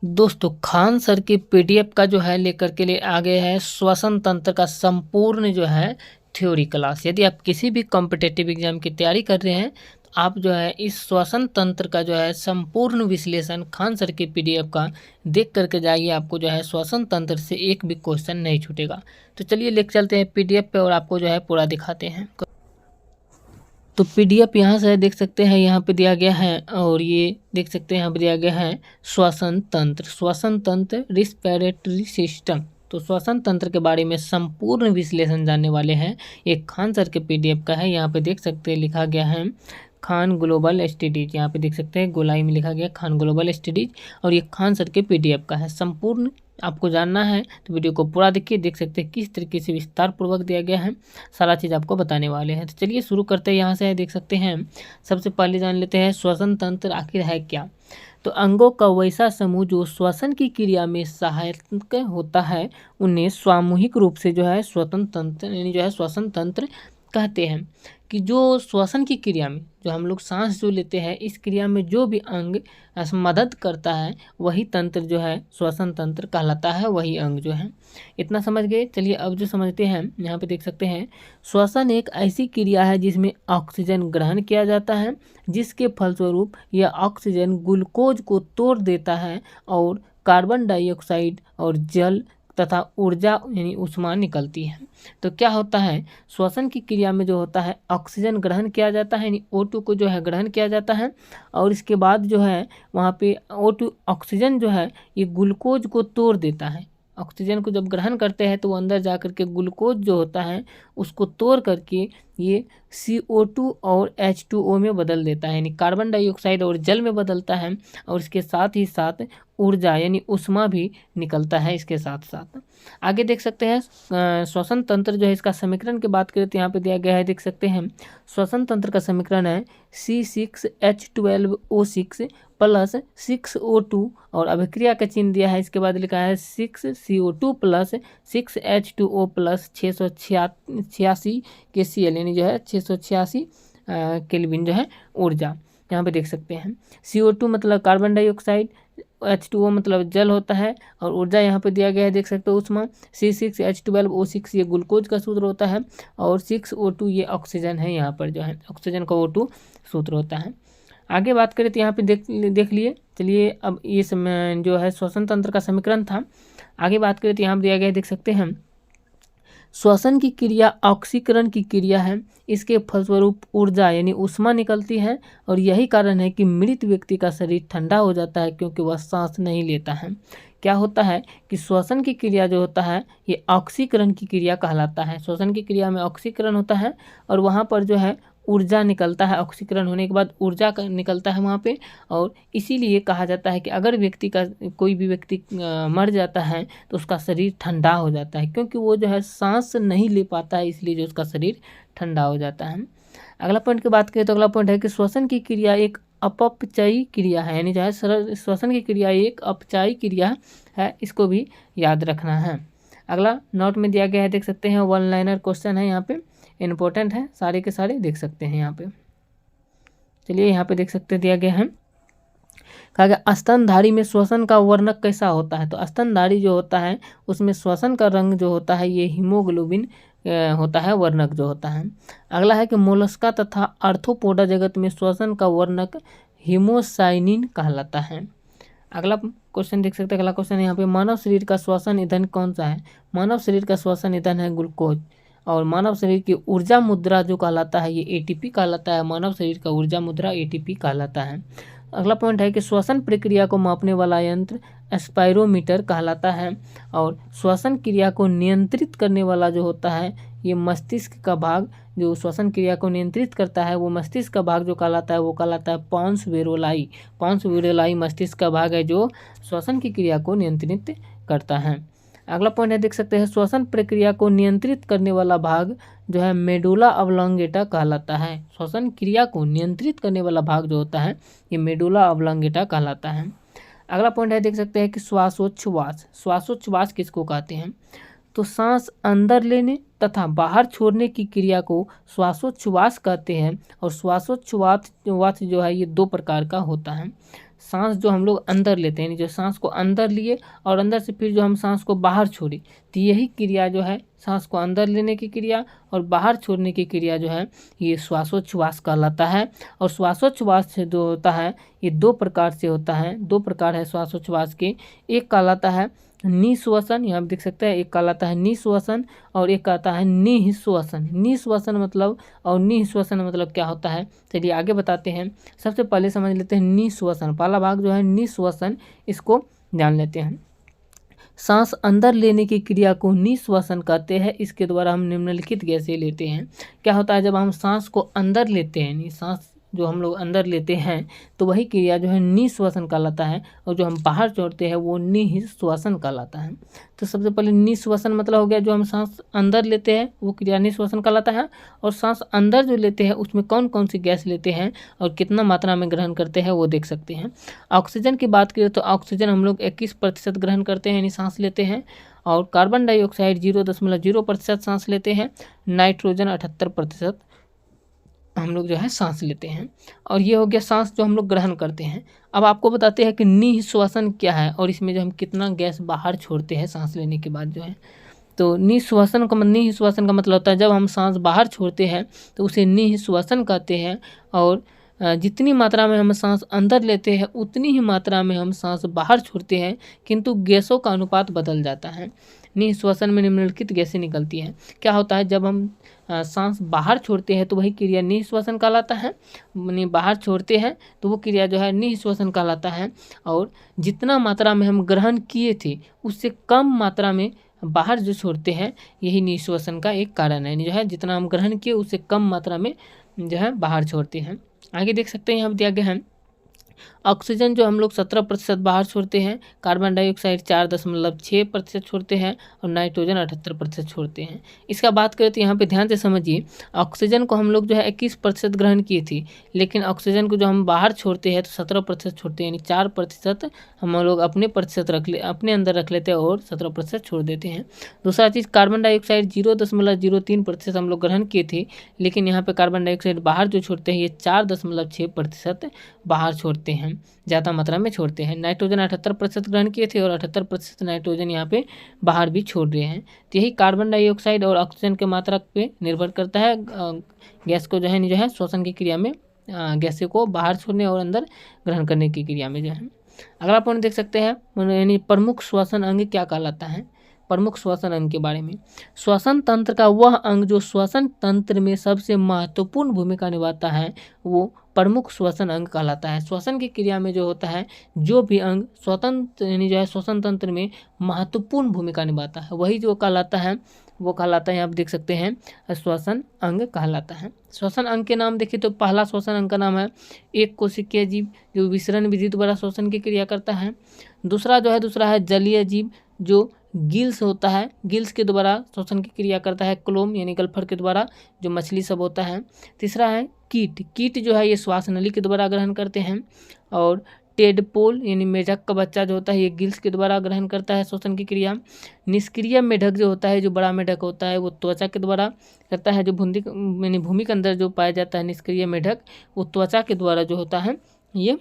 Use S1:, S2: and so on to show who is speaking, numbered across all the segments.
S1: दोस्तों खान सर की पीडीएफ का जो है लेकर के लिए आ गए हैं श्वसन तंत्र का संपूर्ण जो है थ्योरी क्लास। यदि आप किसी भी कॉम्पिटिटिव एग्जाम की तैयारी कर रहे हैं तो आप जो है इस श्वसन तंत्र का जो है संपूर्ण विश्लेषण खान सर की पीडीएफ का देख करके जाइए। आपको जो है श्वसन तंत्र से एक भी क्वेश्चन नहीं छूटेगा। तो चलिए लेकर चलते हैं पीडीएफ पे और आपको जो है पूरा दिखाते हैं। तो पीडीएफ यहाँ से देख सकते हैं, यहाँ पे दिया गया है और ये देख सकते हैं यहाँ पे दिया गया है श्वसन तंत्र रिस्पिरेटरी सिस्टम। तो श्वसन तंत्र के बारे में संपूर्ण विश्लेषण जानने वाले हैं। ये खान सर के पीडीएफ का है। यहाँ पे देख सकते हैं लिखा गया है खान ग्लोबल स्टडीज। यहाँ पे देख सकते हैं गोलाई में लिखा गया खान ग्लोबल स्टडीज और ये खान सर के पीडीएफ का है। संपूर्ण आपको जानना है तो वीडियो को पूरा देखिए। देख सकते हैं किस तरीके से विस्तार पूर्वक दिया गया है, सारा चीज़ आपको बताने वाले हैं। तो चलिए शुरू करते हैं। यहाँ से देख सकते हैं सबसे पहले जान लेते हैं श्वसन तंत्र आखिर है क्या। तो अंगों का वैसा समूह जो श्वसन की क्रिया में सहायक होता है उन्हें सामूहिक रूप से जो है श्वसन तंत्र यानी जो है श्वसन तंत्र कहते हैं। कि जो श्वसन की क्रिया में जो हम लोग सांस जो लेते हैं इस क्रिया में जो भी अंग मदद करता है वही तंत्र जो है श्वसन तंत्र कहलाता है, वही अंग जो है। इतना समझ गए। चलिए अब जो समझते हैं, यहाँ पे देख सकते हैं श्वसन एक ऐसी क्रिया है जिसमें ऑक्सीजन ग्रहण किया जाता है, जिसके फलस्वरूप यह ऑक्सीजन ग्लूकोज को तोड़ देता है और कार्बन डाइऑक्साइड और जल तथा ऊर्जा यानी ऊष्मा निकलती है। तो क्या होता है श्वसन की क्रिया में जो होता है ऑक्सीजन ग्रहण किया जाता है यानी O2 को जो है ग्रहण किया जाता है और इसके बाद जो है वहाँ पे O2 ऑक्सीजन जो है ये ग्लूकोज को तोड़ देता है। ऑक्सीजन को जब ग्रहण करते हैं तो वो अंदर जा करके ग्लूकोज जो होता है उसको तोड़ करके ये CO2 और H2O में बदल देता है यानी कार्बन डाइऑक्साइड और जल में बदलता है और इसके साथ ही साथ ऊर्जा यानी ऊष्मा भी निकलता है इसके साथ साथ। आगे देख सकते हैं श्वसन तंत्र जो है इसका समीकरण की बात करें तो यहाँ पे दिया गया है, देख सकते हैं श्वसन तंत्र का समीकरण है C6H12O6 प्लस 6O2 और अभिक्रिया का चिन्ह दिया है। इसके बाद लिखा है 6CO2 plus 6H2O plus 686 KCl यानी जो है 686 केल्विन जो है ऊर्जा। यहाँ पे देख सकते हैं CO2 मतलब कार्बन डाइऑक्साइड, H2O मतलब जल होता है और ऊर्जा यहाँ पे दिया गया है, देख सकते हो ऊष्मा। C6H12O6 ये ग्लूकोज का सूत्र होता है और 6O2 ये ऑक्सीजन है, यहाँ पर जो है ऑक्सीजन का O2 सूत्र होता है। आगे बात करें तो यहाँ पे देख लिए। चलिए अब ये समय जो है श्वसन तंत्र का समीकरण था। आगे बात करें तो यहाँ पर दिया गया है, देख सकते हैं श्वसन की क्रिया ऑक्सीकरण की क्रिया है। इसके फलस्वरूप ऊर्जा यानी ऊष्मा निकलती है और यही कारण है कि मृत व्यक्ति का शरीर ठंडा हो जाता है क्योंकि वह सांस नहीं लेता है। क्या होता है कि श्वसन की क्रिया जो होता है ये ऑक्सीकरण की क्रिया कहलाता है। श्वसन की क्रिया में ऑक्सीकरण होता है और वहाँ पर जो है ऊर्जा निकलता है। ऑक्सीकरण होने के बाद ऊर्जा निकलता है वहाँ पे और इसीलिए कहा जाता है कि अगर व्यक्ति का कोई भी व्यक्ति मर जाता है तो उसका शरीर ठंडा हो जाता है क्योंकि वो जो है सांस नहीं ले पाता है, इसलिए जो उसका शरीर ठंडा हो जाता है। अगला पॉइंट की बात करें तो अगला पॉइंट है कि श्वसन की क्रिया एक अपचयी क्रिया है यानी जो है श्वसन की क्रिया एक अपचयी क्रिया है, इसको भी याद रखना है। अगला नोट में दिया गया है, देख सकते हैं वन लाइनर क्वेश्चन है, यहाँ पे इम्पोर्टेंट है, सारे के सारे देख सकते हैं यहाँ पे। चलिए यहाँ पे देख सकते दिया गया है, कहा गया स्तनधारी में श्वसन का वर्णक कैसा होता है। तो स्तनधारी जो होता है उसमें श्वसन का रंग जो होता है ये हीमोग्लोबिन होता है, वर्णक जो होता है। अगला है कि मोलस्का तथा आर्थ्रोपोडा जगत में श्वसन का वर्णक हीमोसाइनिन कहलाता है। अगला क्वेश्चन देख सकते हैं, अगला क्वेश्चन यहाँ पे मानव शरीर का श्वसन ईंधन कौन सा है। मानव शरीर का श्वसन ईंधन है ग्लूकोज और मानव शरीर की ऊर्जा मुद्रा जो कहलाता है ये ATP कहलाता है। मानव शरीर का ऊर्जा मुद्रा ATP कहलाता है। अगला पॉइंट है कि श्वसन प्रक्रिया को मापने वाला यंत्र स्पायरोमीटर कहलाता है और श्वसन क्रिया को नियंत्रित करने वाला जो होता है ये मस्तिष्क का भाग, जो श्वसन क्रिया को नियंत्रित करता है वो मस्तिष्क का भाग जो कहलाता है वो कहलाता है पॉन्स वेरोलाई। पॉन्स वेरोलाई मस्तिष्क का भाग है जो श्वसन की क्रिया को नियंत्रित करता है। अगला पॉइंट है, देख सकते हैं श्वसन प्रक्रिया को नियंत्रित करने वाला भाग जो है मेडुला ऑब्लोंगेटा कहलाता है। श्वसन क्रिया को नियंत्रित करने वाला भाग जो होता है ये मेडुला ऑब्लोंगेटा कहलाता है। अगला पॉइंट है, देख सकते हैं कि श्वासोच्छ्वास। श्वासोच्छ्वास किसको कहते हैं। तो सांस अंदर लेने तथा बाहर छोड़ने की क्रिया को श्वासोच्छ्वास कहते हैं और श्वासोच्छ्वास जो है ये दो प्रकार का होता है। सांस जो हम लोग अंदर लेते हैं, यानी जो सांस को अंदर लिए और अंदर से फिर जो हम सांस को बाहर छोड़ी, तो यही क्रिया जो है सांस को अंदर लेने की क्रिया और बाहर छोड़ने की क्रिया जो है ये श्वासोच्छ्वास कहलाता है। और श्वासोच्छ्वास से जो होता है ये दो प्रकार से होता है, दो प्रकार है श्वासोच्छ्वास के। एक कहलाता है निःश्वसन, यहाँ आप देख सकते हैं, एक कहलाता है निःश्वसन और एक कहता है निःश्वसन। निःश्वसन मतलब और निःश्वसन मतलब क्या होता है, चलिए आगे बताते हैं। सबसे पहले समझ लेते हैं निःश्वसन, पहला भाग जो है निःश्वसन, इसको जान लेते हैं। सांस अंदर लेने की क्रिया को निःश्वसन कहते हैं। इसके द्वारा हम निम्नलिखित गैसें लेते हैं। क्या होता है, जब हम सांस को अंदर लेते हैं, यानी सांस जो हम लोग अंदर लेते हैं तो वही क्रिया जो है निःश्वसन कहलाता है, और जो हम बाहर छोड़ते हैं वो निःश्वसन कहलाता है। तो सबसे पहले निःश्वसन मतलब हो गया जो हम सांस अंदर लेते हैं वो क्रिया निःश्वसन कहलाता है। और सांस अंदर जो लेते हैं उसमें कौन कौन सी गैस लेते हैं और कितना मात्रा में ग्रहण करते हैं वो देख सकते हैं। ऑक्सीजन की बात करें तो ऑक्सीजन हम लोग 21% ग्रहण करते हैं, यानी सांस लेते हैं। और कार्बन डाइऑक्साइड 0.0% सांस लेते हैं। नाइट्रोजन 78% हम लोग जो है सांस लेते हैं। और ये हो गया सांस जो हम लोग ग्रहण करते हैं। अब आपको बताते हैं कि निःश्वसन क्या है और इसमें जो हम कितना गैस बाहर छोड़ते हैं सांस लेने के बाद जो है। तो निःश्वसन का मतलब होता है जब हम सांस बाहर छोड़ते हैं तो उसे निःश्वसन कहते हैं। और जितनी मात्रा में हम सांस अंदर लेते हैं उतनी ही मात्रा में हम सांस बाहर छोड़ते हैं, किंतु गैसों का अनुपात बदल जाता है। निःश्वसन में निम्नलिखित गैसें निकलती हैं। क्या होता है, जब हम सांस बाहर छोड़ते हैं तो वही क्रिया निःश्वसन कहलाता है, यानी बाहर छोड़ते हैं तो वो क्रिया जो है निःश्वसन कहलाता है। और जितना मात्रा में हम ग्रहण किए थे उससे कम मात्रा में बाहर जो छोड़ते हैं यही निःश्वसन का एक कारण है, जो है जितना हम ग्रहण किए उससे कम मात्रा में जो है बाहर छोड़ते हैं। आगे देख सकते हैं यहाँ पर दिया गया है ऑक्सीजन जो हम लोग 17% बाहर छोड़ते हैं, कार्बन डाइऑक्साइड 4.6% छोड़ते हैं और नाइट्रोजन 78% छोड़ते हैं। इसका बात करें तो यहाँ पे ध्यान से समझिए, ऑक्सीजन को हम लोग जो है 21% ग्रहण किए थे, लेकिन ऑक्सीजन को जो हम बाहर छोड़ते हैं तो 17% छोड़ते हैं, यानी 4% हम लोग अपने अंदर रख लेते हैं और 17% छोड़ देते हैं। दूसरा चीज़, कार्बन डाइऑक्साइड 0.03% हम लोग ग्रहण किए थे, लेकिन यहाँ पे कार्बन डाइऑक्साइड बाहर जो छोड़ते हैं ये 4.6% बाहर छोड़ते हैं, ज़्यादा मात्रा में छोड़ते हैं। नाइट्रोजन 78% ग्रहण किए थे और 78% नाइट्रोजन यहाँ पे बाहर भी छोड़ रहे हैं। तो यही कार्बन डाइऑक्साइड और ऑक्सीजन के मात्रा पे निर्भर करता है गैस को जो है श्वसन की क्रिया में गैसें को बाहर छोड़ने और अंदर ग्रहण करने की क्रिया में जो है। अगला पॉइंट देख सकते हैं, यानी प्रमुख श्वसन अंग क्या कहलाता है। प्रमुख श्वसन अंग के बारे में, श्वसन तंत्र का वह अंग जो श्वसन तंत्र में सबसे महत्वपूर्ण भूमिका निभाता है वो प्रमुख श्वसन अंग कहलाता है। श्वसन की क्रिया में जो होता है जो भी अंग स्वतंत्र यानी जो है श्वसन तंत्र में महत्वपूर्ण भूमिका निभाता है वही जो कहलाता है वो कहलाता है, आप देख सकते हैं श्वसन अंग कहलाता है। श्वसन अंग के नाम देखिए तो पहला श्वसन अंग का नाम है एक कोशिकीय जीव जो विसरण विधि द्वारा श्वसन की क्रिया करता है। दूसरा है जलीय जीव जो गिल्स होता है, गिल्स के द्वारा श्वसन की क्रिया करता है, क्लोम यानी गलफड़ के द्वारा जो मछली सब होता है। तीसरा है कीट जो है ये श्वास नली के द्वारा ग्रहण करते हैं। और टेडपोल यानी मेढक का बच्चा जो होता है ये गिल्स के द्वारा ग्रहण करता है श्वसन की क्रिया। निष्क्रिय मेढक जो होता है, जो बड़ा मेढक होता है वो त्वचा के द्वारा करता है, जो भूमि के अंदर जो पाया जाता है निष्क्रिय मेढक वो त्वचा के द्वारा जो होता है ये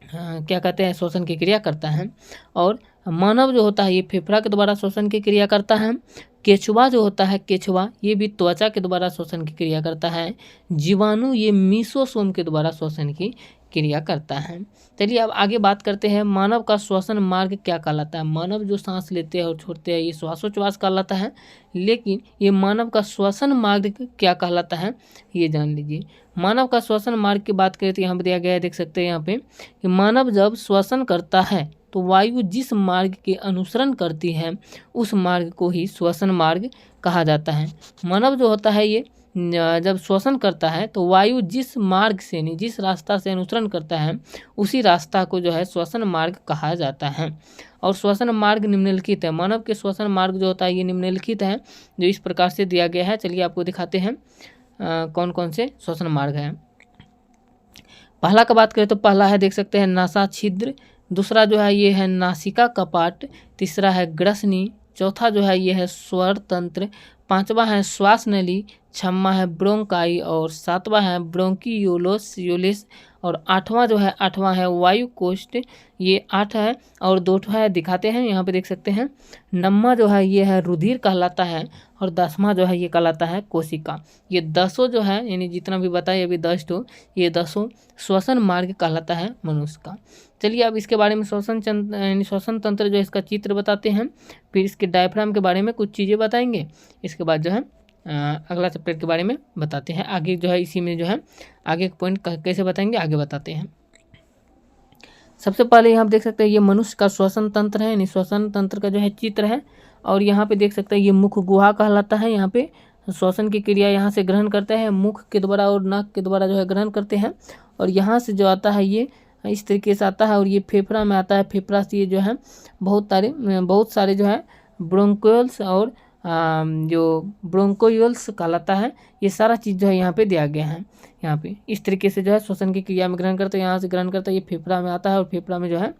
S1: क्या कहते हैं श्वसन की क्रिया करता है। और मानव जो होता है ये फेफड़ा के द्वारा श्वसन की क्रिया करता है। केचुआ जो होता है केचुआ ये भी त्वचा के द्वारा श्वसन की क्रिया करता है। जीवाणु ये मीसोसोम के द्वारा श्वसन की क्रिया करता है। चलिए अब आगे बात करते हैं मानव का श्वसन मार्ग क्या कहलाता है। मानव जो सांस लेते हैं और छोड़ते हैं ये श्वासोच्छ्वास कहलाता है, लेकिन ये मानव का श्वसन मार्ग क्या कहलाता है ये जान लीजिए। मानव का श्वसन मार्ग की बात करें तो यहाँ पर दिया गया है, देख सकते हैं यहाँ पे कि मानव जब श्वसन करता है तो वायु जिस मार्ग के अनुसरण करती है उस मार्ग को ही श्वसन मार्ग कहा जाता है। मानव जो होता है ये जब श्वसन करता है तो वायु जिस मार्ग से यानी जिस रास्ता से अनुसरण करता है उसी रास्ता को जो है श्वसन मार्ग कहा जाता है। और श्वसन मार्ग निम्नलिखित है। मानव के श्वसन मार्ग जो होता है ये निम्नलिखित है जो इस प्रकार से दिया गया है। चलिए आपको दिखाते हैं कौन कौन से श्वसन मार्ग हैं। पहला का बात करें तो पहला है देख सकते हैं नासा छिद्र, दूसरा जो है ये है नासिका कपाट, तीसरा है ग्रसनी, चौथा जो है ये है स्वर तंत्र, पांचवा है श्वास नली, छठवां है ब्रोंकाई और सातवां है ब्रोंकियोलोस और आठवां जो है, आठवां है वायु कोष्ठ, ये 8 है और 2 है दिखाते हैं, यहाँ पे देख सकते हैं। 9वां जो है ये है रुधिर कहलाता है और 10वां जो है ये कहलाता है कोशिका। ये 10 जो है यानी जितना भी बताइए अभी 10 तो ये 10 श्वसन मार्ग कहलाता है मनुष्य का। चलिए अब इसके बारे में श्वसन तंत्र जो है इसका चित्र बताते हैं, फिर इसके डायफ्राम के बारे में कुछ चीज़ें बताएंगे, इसके बाद जो है अगला चैप्टर के बारे में बताते हैं। आगे जो है इसी में जो है आगे के पॉइंट कैसे बताएंगे आगे बताते हैं। सबसे पहले यहाँ देख सकते हैं ये मनुष्य का श्वसन तंत्र है, यानी श्वसन तंत्र का जो है चित्र है। और यहाँ पे देख सकते हैं ये मुख गुहा कहलाता है, यहाँ पे श्वसन की क्रिया यहाँ से ग्रहण करते हैं, मुख के द्वारा और नाक के द्वारा जो है ग्रहण करते हैं। और यहाँ से जो आता है ये इस तरीके से आता है और ये फेफड़ा में आता है। फेफड़ा से ये जो है बहुत सारे जो है ब्रोंकोल्स और जो ब्रोंकोल्स कहलाता है, ये सारा चीज़ जो है यहाँ पे दिया गया है। यहाँ पे इस तरीके से जो है श्वसन की क्रिया में ग्रहण करते हैं, यहाँ से ग्रहण करता है, ये फेफड़ा में आता है और फेफड़ा में जो है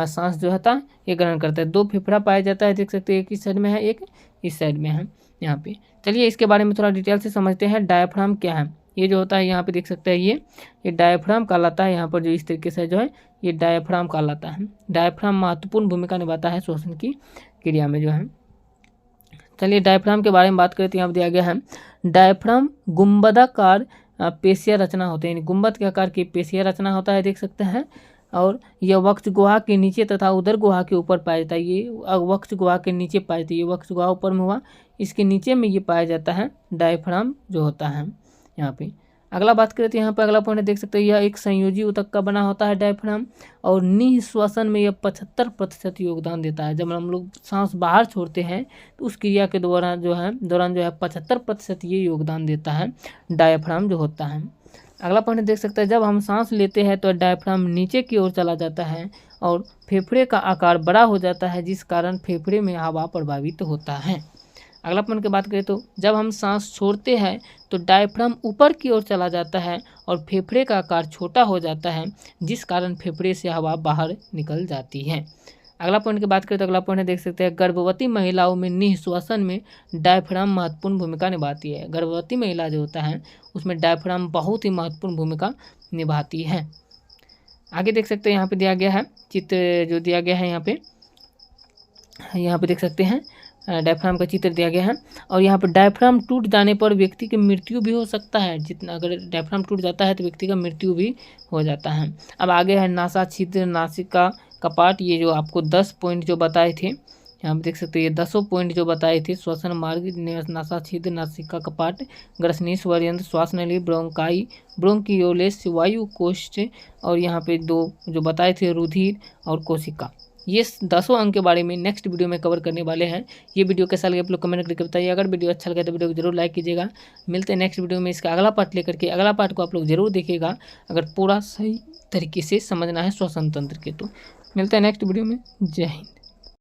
S1: सांस जो होता है ये ग्रहण करता है। 2 फेफड़ा पाया जाता है, देख सकते हैं, एक इस साइड में है, एक इस साइड में है यहाँ पे। चलिए इसके बारे में थोड़ा डिटेल से समझते हैं। डायफ्राम क्या है, ये जो होता है यहाँ पे देख सकते हैं ये डायफ्राम कहलाता है। यहाँ पर जो इस तरीके से जो है ये डायफ्राम कहलाता है। डायफ्राम महत्वपूर्ण भूमिका निभाता है श्वसन की क्रिया में जो है। चलिए डायफ्राम के बारे में बात करें तो यहाँ पर दिया गया है डायफ्राम गुंबदाकार पेशिया रचना होते हैं, गुंबद के आकार की पेशिया रचना होता है, देख सकते हैं। और यह वक्ष गुहा के नीचे तथा उदर गुहा के ऊपर पाया जाता है। ये वक्ष गुहा के नीचे पाया जाता है, ये वक्ष गुहा ऊपर में हुआ, इसके नीचे में ये पाया जाता है डायफ्राम जो होता है यहाँ पे। अगला बात करें तो यहाँ पे अगला पॉइंट देख सकते हैं, यह एक संयोजी ऊतक का बना होता है डायफ्राम और निःश्वसन में यह 75% योगदान देता है। जब हम लोग सांस बाहर छोड़ते हैं तो उस क्रिया के दौरान जो है 75% ये योगदान देता है डायफ्राम जो होता है। अगला पॉइंट देख सकते हैं, जब हम सांस लेते हैं तो डायफ्राम नीचे की ओर चला जाता है और फेफड़े का आकार बड़ा हो जाता है, जिस कारण फेफड़े में हवा प्रभावित होता है। अगला पॉइंट की बात करें तो जब हम सांस छोड़ते हैं तो डायफ्राम ऊपर की ओर चला जाता है और फेफड़े का आकार छोटा हो जाता है, जिस कारण फेफड़े से हवा बाहर निकल जाती है। अगला पॉइंट की बात करें तो अगला पॉइंट देख सकते हैं, गर्भवती महिलाओं में निःश्वसन में डायफ्राम महत्वपूर्ण भूमिका निभाती है। गर्भवती महिला जो होता है उसमें डायफ्राम बहुत ही महत्वपूर्ण भूमिका निभाती है। आगे देख सकते हैं यहाँ पे दिया गया है चित्र जो दिया गया है, यहाँ पे देख सकते हैं डायफ्राम का चित्र दिया गया है। और यहाँ पर डायफ्राम टूट जाने पर व्यक्ति की मृत्यु भी हो सकता है। अगर डायफ्राम टूट जाता है तो व्यक्ति का मृत्यु भी हो जाता है। अब आगे है नासा छिद्र, नासिका कपाट, ये जो आपको 10 पॉइंट जो बताए थे, यहाँ पे देख सकते हैं ये 10 पॉइंट जो बताए थे, श्वसन मार्ग, नासा छिद्र, नासिका कपाट, ग्रसनी, स्वरयंत्र, श्वास नली, ब्रोंकाई, ब्रोंकियोलेस, वायु कोष्ठ और यहाँ पे 2 जो बताए थे रुधिर और कोशिका। ये 10 अंक के बारे में नेक्स्ट वीडियो में कवर करने वाले हैं। ये वीडियो कैसा लगे आप लोग कमेंट करके बताइए। अगर वीडियो अच्छा लगे तो वीडियो को जरूर लाइक कीजिएगा। मिलते हैं नेक्स्ट वीडियो में, इसका अगला पार्ट लेकर के। अगला पार्ट को आप लोग जरूर देखिएगा अगर पूरा सही तरीके से समझना है श्वसन तंत्र के। तो मिलते हैं नेक्स्ट वीडियो में। जय हिंद।